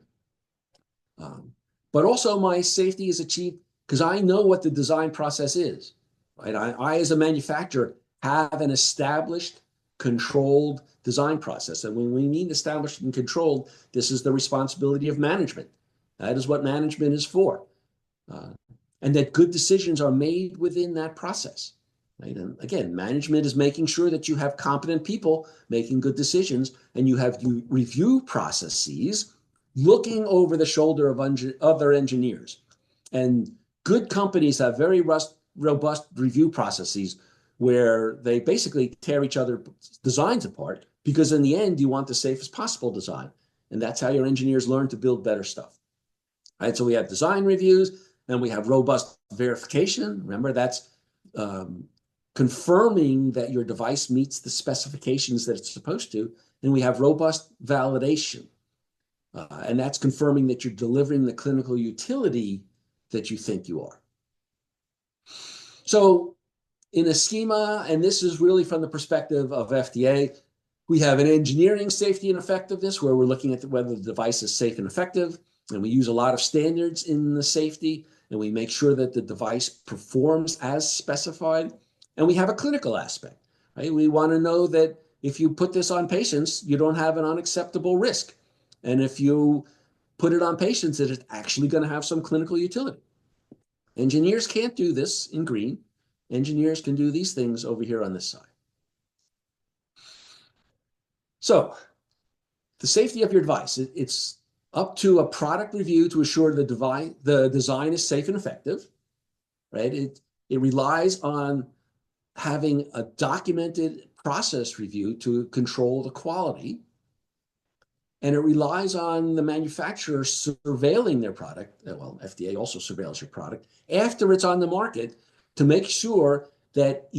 But also my safety is achieved because I know what the design process is. Right? I, as a manufacturer, have an established, controlled design process. And when we mean established and controlled, this is the responsibility of management. That is what management is for. And that good decisions are made within that process. Right? And again, management is making sure that you have competent people making good decisions, and you have review processes looking over the shoulder of other engineers. And good companies have very robust review processes where they basically tear each other's designs apart, because in the end, you want the safest possible design. And that's how your engineers learn to build better stuff. Right? So we have design reviews, and we have robust verification. Remember, that's confirming that your device meets the specifications that it's supposed to. And we have robust validation. And that's confirming that you're delivering the clinical utility that you think you are. So in a schema, and this is really from the perspective of FDA, we have an engineering safety and effectiveness where we're looking at whether the device is safe and effective. And we use a lot of standards in the safety, and we make sure that the device performs as specified. And we have a clinical aspect, right? We want to know that if you put this on patients, you don't have an unacceptable risk. And if you put it on patients, that it's actually going to have some clinical utility. Engineers can't do this in green. Engineers can do these things over here on this side. So the safety of your device, it's up to a product review to assure the design is safe and effective, right? It relies on having a documented process review to control the quality. And it relies on the manufacturer surveilling their product. Well, FDA also surveils your product after it's on the market to make sure that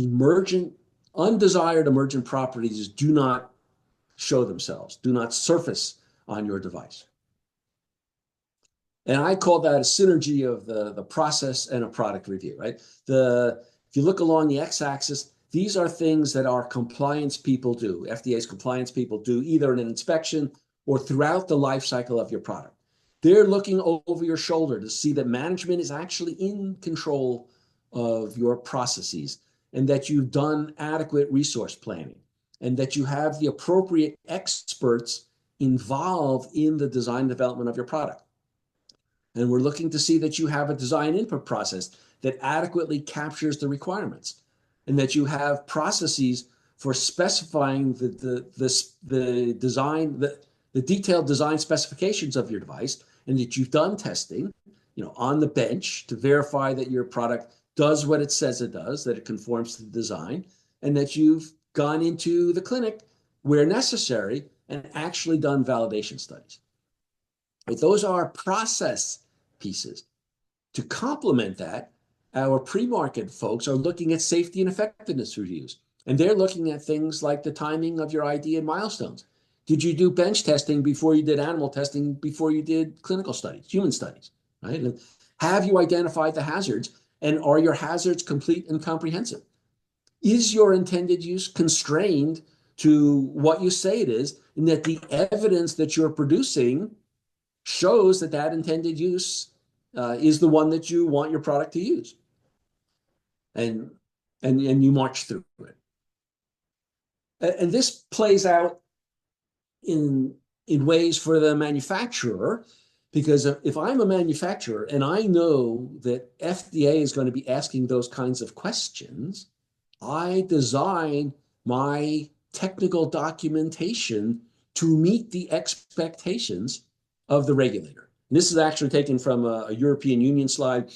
undesired emergent properties do not show themselves, do not surface on your device. And I call that a synergy of the process and a product review, right? If you look along the x-axis, these are things that our compliance people do, FDA's compliance people do, either in an inspection or throughout the life cycle of your product. They're looking over your shoulder to see that management is actually in control of your processes, and that you've done adequate resource planning, and that you have the appropriate experts involved in the design development of your product. And we're looking to see that you have a design input process that adequately captures the requirements, and that you have processes for specifying the design, the detailed design specifications of your device, and that you've done testing, on the bench to verify that your product does what it says it does, that it conforms to the design, and that you've gone into the clinic where necessary and actually done validation studies. But those are process pieces. To complement that, our pre-market folks are looking at safety and effectiveness reviews, and they're looking at things like the timing of your ID and milestones. Did you do bench testing before you did animal testing, before you did clinical studies, human studies, right? And have you identified the hazards, and are your hazards complete and comprehensive? Is your intended use constrained to what you say it is, and that the evidence that you're producing shows that that intended use is the one that you want your product to use? And you march through it. And this plays out in ways for the manufacturer, because if I'm a manufacturer and I know that FDA is going to be asking those kinds of questions, I design my technical documentation to meet the expectations of the regulator. And this is actually taken from a European Union slide.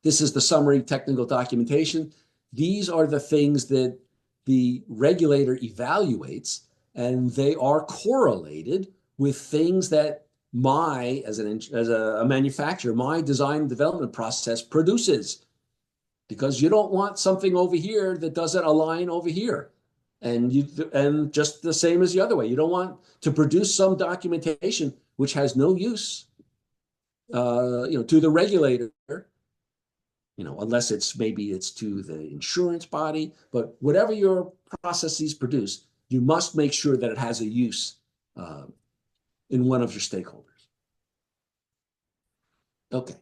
This is the summary technical documentation. These are the things that the regulator evaluates, and they are correlated with things that as a manufacturer, my design and development process produces. Because you don't want something over here that doesn't align over here. And just the same as the other way. You don't want to produce some documentation which has no use to the regulator, unless maybe it's to the insurance body, but whatever your processes produce, you must make sure that it has a use in one of your stakeholders. Okay,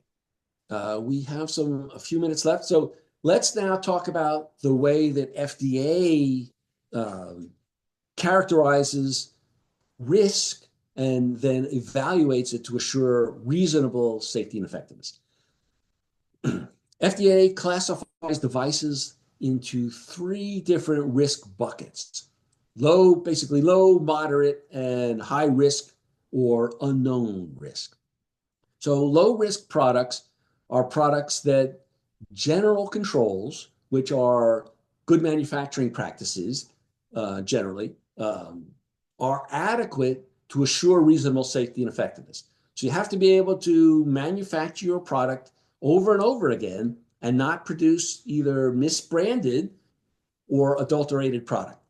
we have a few minutes left. So let's now talk about the way that FDA characterizes risk and then evaluates it to assure reasonable safety and effectiveness. FDA classifies devices into 3 different risk buckets: basically low, moderate, and high risk or unknown risk. So low risk products are products that general controls, which are good manufacturing practices generally, are adequate to assure reasonable safety and effectiveness. So you have to be able to manufacture your product over and over again and not produce either misbranded or adulterated product.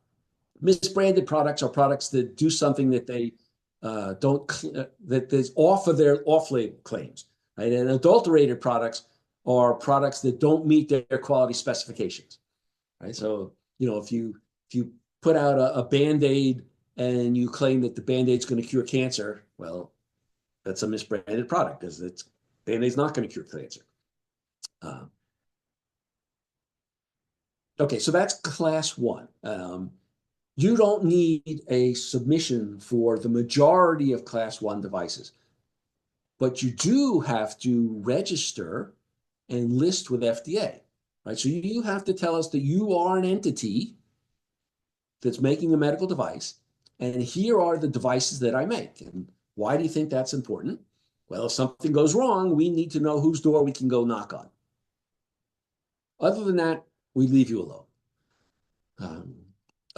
Misbranded products are products that do something that they that is off of their off-label claims, right? And adulterated products are products that don't meet their quality specifications, right? So, if you put out a Band-Aid and you claim that the Band-Aid's going to cure cancer, well, that's a misbranded product because Band-Aid's not going to cure cancer. Okay, so that's class 1. You don't need a submission for the majority of class 1 devices, but you do have to register and list with FDA, right? So you have to tell us that you are an entity that's making a medical device, and here are the devices that I make. And why do you think that's important? Well, if something goes wrong, we need to know whose door we can go knock on. Other than that, we leave you alone.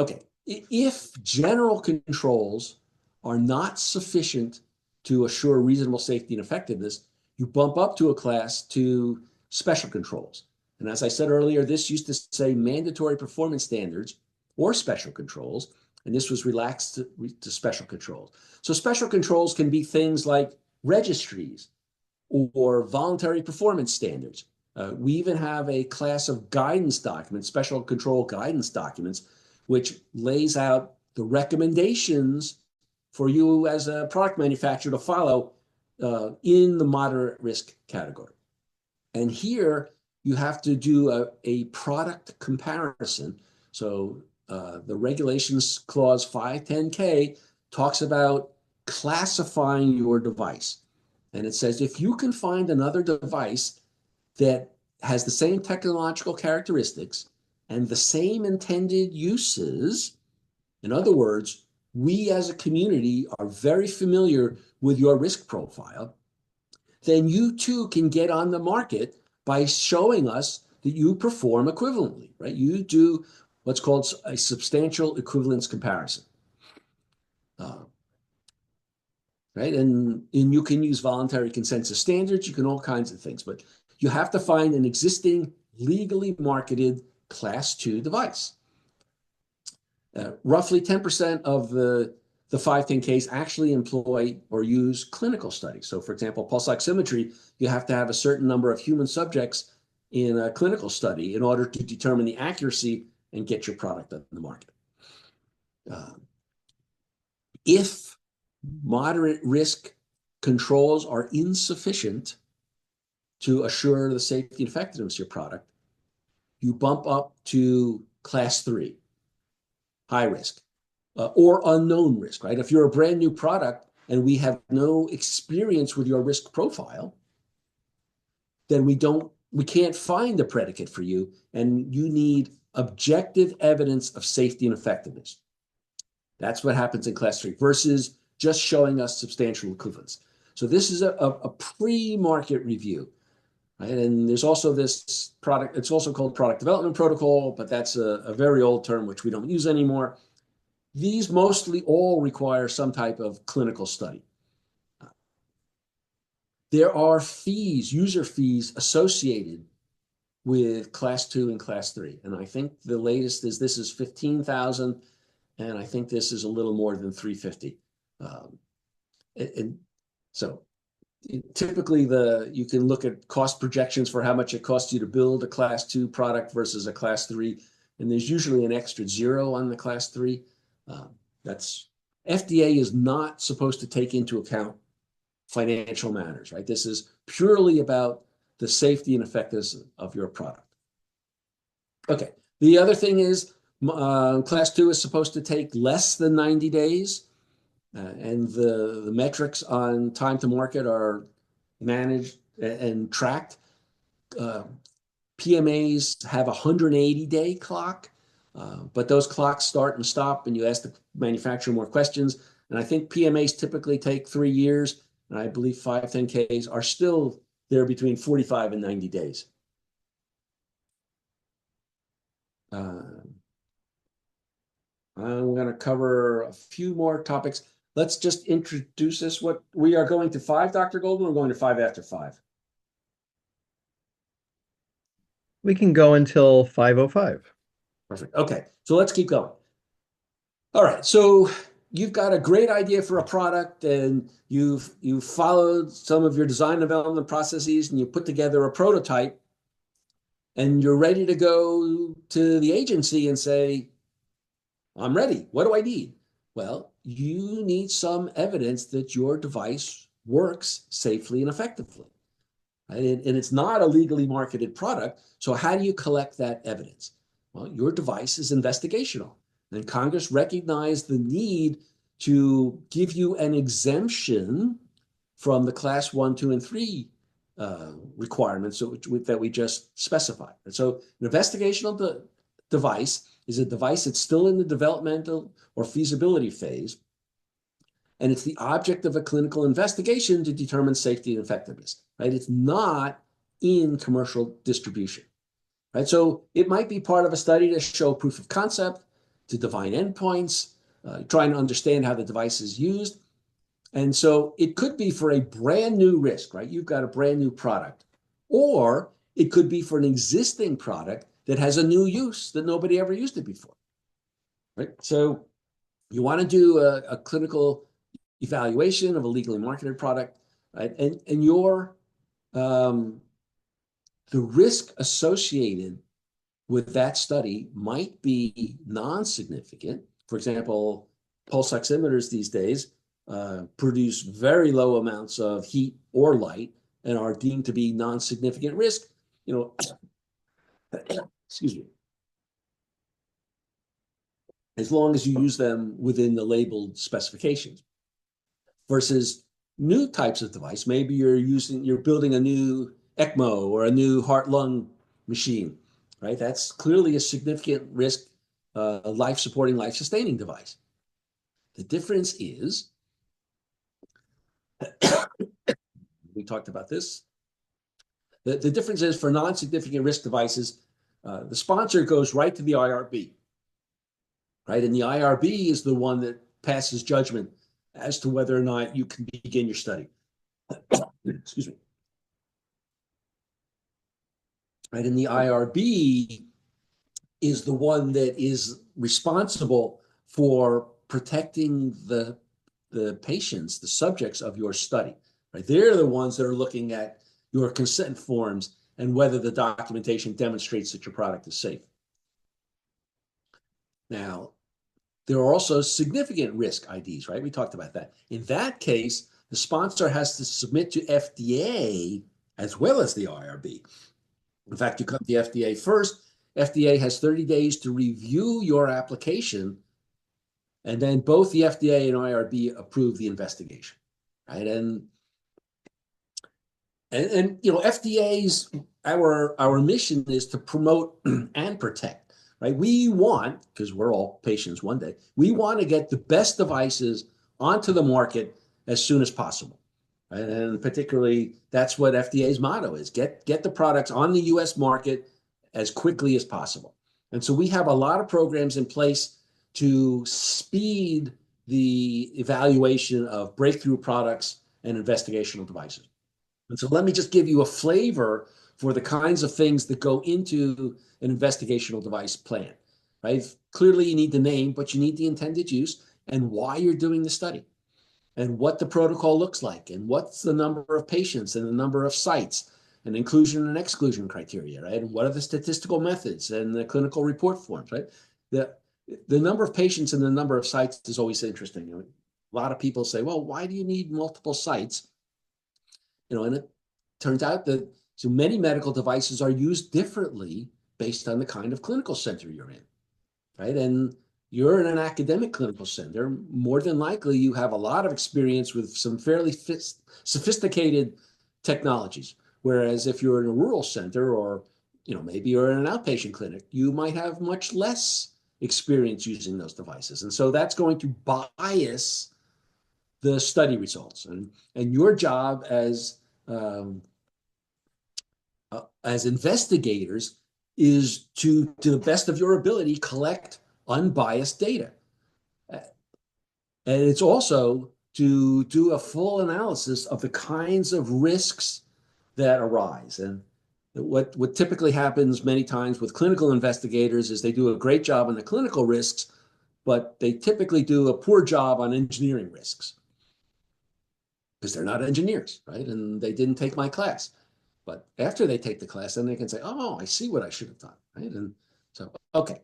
Okay, if general controls are not sufficient to assure reasonable safety and effectiveness, you bump up to a class to special controls. And as I said earlier, this used to say mandatory performance standards or special controls, and this was relaxed to special controls. So special controls can be things like registries or voluntary performance standards. We even have a class of guidance documents, special control guidance documents, which lays out the recommendations for you as a product manufacturer to follow in the moderate risk category. And here you have to do a product comparison. So the regulations clause 510K talks about classifying your device. And it says, if you can find another device that has the same technological characteristics and the same intended uses, in other words, we as a community are very familiar with your risk profile, then you too can get on the market by showing us that you perform equivalently, right? You do what's called a substantial equivalence comparison. Right? And you can use voluntary consensus standards, you can all kinds of things, but you have to find an existing legally marketed class 2 device. Roughly 10% of the 510Ks actually employ or use clinical studies. So for example, pulse oximetry, you have to have a certain number of human subjects in a clinical study in order to determine the accuracy and get your product on the market. If moderate risk controls are insufficient to assure the safety and effectiveness of your product, you bump up to class 3, high risk, or unknown risk, right? If you're a brand new product and we have no experience with your risk profile, then we can't find the predicate for you, and you need objective evidence of safety and effectiveness. That's what happens in class 3 versus just showing us substantial equivalence. So this is a pre-market review. Right? And there's also this product, it's also called product development protocol, but that's a very old term which we don't use anymore. These mostly all require some type of clinical study. There are fees, user fees associated with class 2 and class 3. And I think the latest is this is 15,000, and I think this is a little more than 350. And so typically you can look at cost projections for how much it costs you to build a class 2 product versus a class 3, and there's usually an extra zero on the class 3. That's FDA is not supposed to take into account financial matters, right? This is purely about the safety and effectiveness of your product. Okay, the other thing is class 2 is supposed to take less than 90 days. And the metrics on time to market are managed and tracked. PMAs have a 180-day clock, but those clocks start and stop, and you ask the manufacturer more questions. And I think PMAs typically take 3 years, and I believe 510Ks are still there between 45 and 90 days. I'm going to cover a few more topics. Let's just introduce this. What we are going to 5, Dr. Goldman. We're going to 5 after 5. We can go until 5:05. Perfect. Okay, so let's keep going. All right, so you've got a great idea for a product, and you've followed some of your design development processes, and you put together a prototype, and you're ready to go to the agency and say, I'm ready. What do I need? Well, you need some evidence that your device works safely and effectively. Right? And it's not a legally marketed product. So how do you collect that evidence? Well, your device is investigational. And Congress recognized the need to give you an exemption from the class 1, 2, and 3 requirements that we just specified. And so an investigational device is a device that's still in the developmental or feasibility phase, and it's the object of a clinical investigation to determine safety and effectiveness, right? It's not in commercial distribution, right? So it might be part of a study to show proof of concept, to define endpoints, trying to understand how the device is used. And so it could be for a brand new risk, right? You've got a brand new product, or it could be for an existing product that has a new use that nobody ever used it before, right? So you want to do a clinical evaluation of a legally marketed product, right? And your the risk associated with that study might be non-significant. For example, pulse oximeters these days produce very low amounts of heat or light and are deemed to be non-significant risk. Excuse me. As long as you use them within the labeled specifications. Versus new types of device, maybe you're building a new ECMO or a new heart-lung machine, right? That's clearly a significant risk, a life-supporting, life-sustaining device. The difference is, we talked about this, the difference is for non-significant risk devices, the sponsor goes right to the IRB, right? And the IRB is the one that passes judgment as to whether or not you can begin your study. Excuse me. Right, and the IRB is the one that is responsible for protecting the patients, the subjects of your study. Right, they're the ones that are looking at your consent forms and whether the documentation demonstrates that your product is safe. Now, there are also significant risk IDs, right? We talked about that. In that case, the sponsor has to submit to FDA as well as the IRB. In fact, you come to FDA first. FDA has 30 days to review your application, and then both the FDA and IRB approve the investigation, right? And FDA's our mission is to promote and protect, right? We want, because we're all patients one day, we want to get the best devices onto the market as soon as possible. Right? And particularly, that's what FDA's motto is: get the products on the US market as quickly as possible. And so we have a lot of programs in place to speed the evaluation of breakthrough products and investigational devices. And so let me just give you a flavor for the kinds of things that go into an investigational device plan, right? Clearly you need the name, but you need the intended use and why you're doing the study and what the protocol looks like and what's the number of patients and the number of sites and inclusion and exclusion criteria, right? And what are the statistical methods and the clinical report forms, right? The number of patients and the number of sites is always interesting. A lot of people say, well, why do you need multiple sites? And it turns out that so many medical devices are used differently based on the kind of clinical center you're in, right? And you're in an academic clinical center, more than likely you have a lot of experience with some fairly sophisticated technologies. Whereas if you're in a rural center or maybe you're in an outpatient clinic, you might have much less experience using those devices. And so that's going to bias the study results. And your job as investigators is to the best of your ability, collect unbiased data. And it's also to do a full analysis of the kinds of risks that arise. And what typically happens many times with clinical investigators is they do a great job on the clinical risks, but they typically do a poor job on engineering risks because they're not engineers, right? And they didn't take my class. But after they take the class, then they can say, oh, I see what I should have done, right? And so, okay.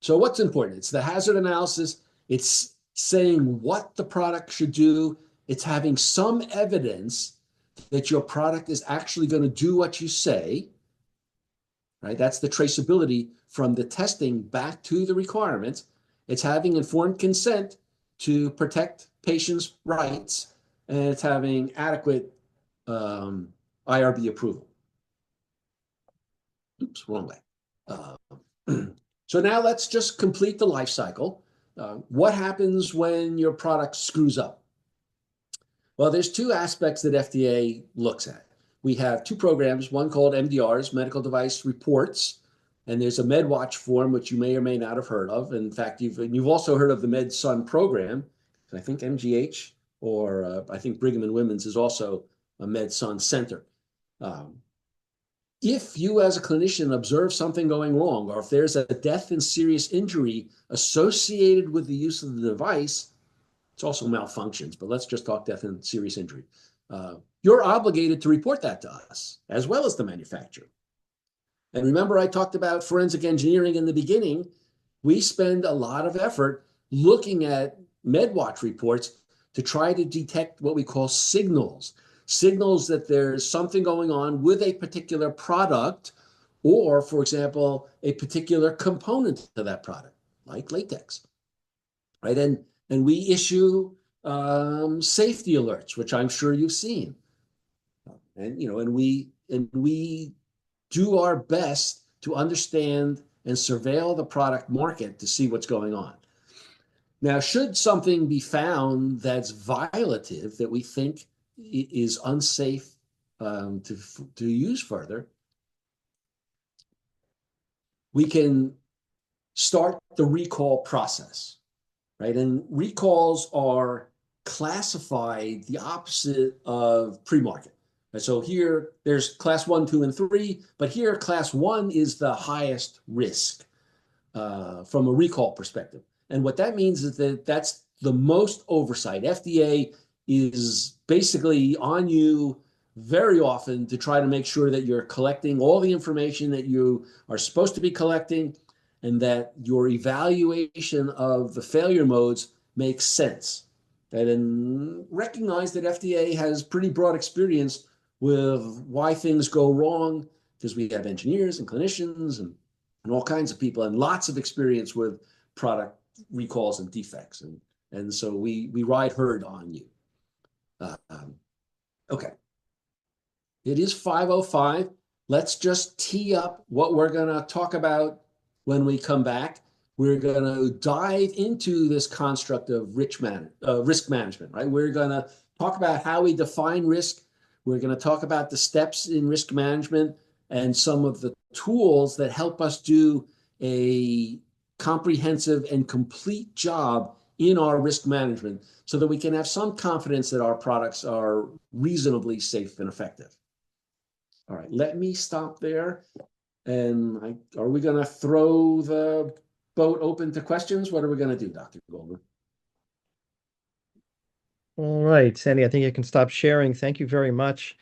So what's important? It's the hazard analysis. It's saying what the product should do. It's having some evidence that your product is actually going to do what you say, right? That's the traceability from the testing back to the requirements. It's having informed consent to protect patients' rights, and it's having adequate IRB approval. Oops, wrong way. So now let's just complete the life cycle. What happens when your product screws up? Well, there's two aspects that FDA looks at. We have two programs, one called MDRs, Medical Device Reports, and there's a MedWatch form, which you may or may not have heard of. In fact, you've also heard of the MedSun program. I think MGH or I think Brigham and Women's is also a MedSun center. If you as a clinician observe something going wrong, or if there's a death and serious injury associated with the use of the device, it's also malfunctions, but let's just talk death and serious injury. You're obligated to report that to us, as well as the manufacturer. And remember, I talked about forensic engineering in the beginning. We spend a lot of effort looking at MedWatch reports to try to detect what we call signals that there's something going on with a particular product, or, for example, a particular component to that product, like latex, right? And we issue safety alerts, which I'm sure you've seen, and we do our best to understand and surveil the product market to see what's going on. Now, should something be found that's violative, that we think is unsafe to use further, we can start the recall process, right? And recalls are classified the opposite of pre-market. And so here there's class 1, 2, and 3, but here class 1 is the highest risk from a recall perspective. And what that means is that that's the most oversight. FDA is basically on you very often to try to make sure that you're collecting all the information that you are supposed to be collecting and that your evaluation of the failure modes makes sense. And recognize that FDA has pretty broad experience with why things go wrong, because we have engineers and clinicians and all kinds of people and lots of experience with product recalls and defects. And so we ride herd on you. Okay. It is 5:05. let's just tee up what we're going to talk about when we come back. We're going to dive into this construct of risk management, right? We're going to talk about how we define risk. We're going to talk about the steps in risk management and some of the tools that help us do a comprehensive and complete job in our risk management so that we can have some confidence that our products are reasonably safe and effective. All right, let me stop there. And are we going to throw the boat open to questions? What are we going to do, Dr. Goldman? All right, Sandy, I think you can stop sharing. Thank you very much.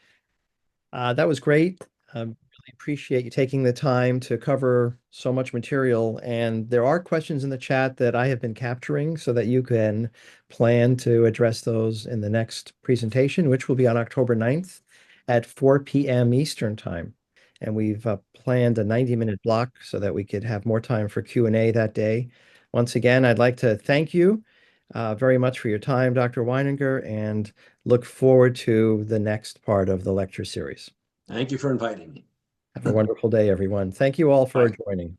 That was great. Really appreciate you taking the time to cover so much material. And there are questions in the chat that I have been capturing so that you can plan to address those in the next presentation, which will be on October 9th at 4 p.m. Eastern Time. And we've planned a 90-minute block so that we could have more time for Q&A that day. Once again, I'd like to thank you very much for your time, Dr. Weininger, and look forward to the next part of the lecture series. Thank you for inviting me. Have a wonderful day, everyone. Thank you all for Bye. joining.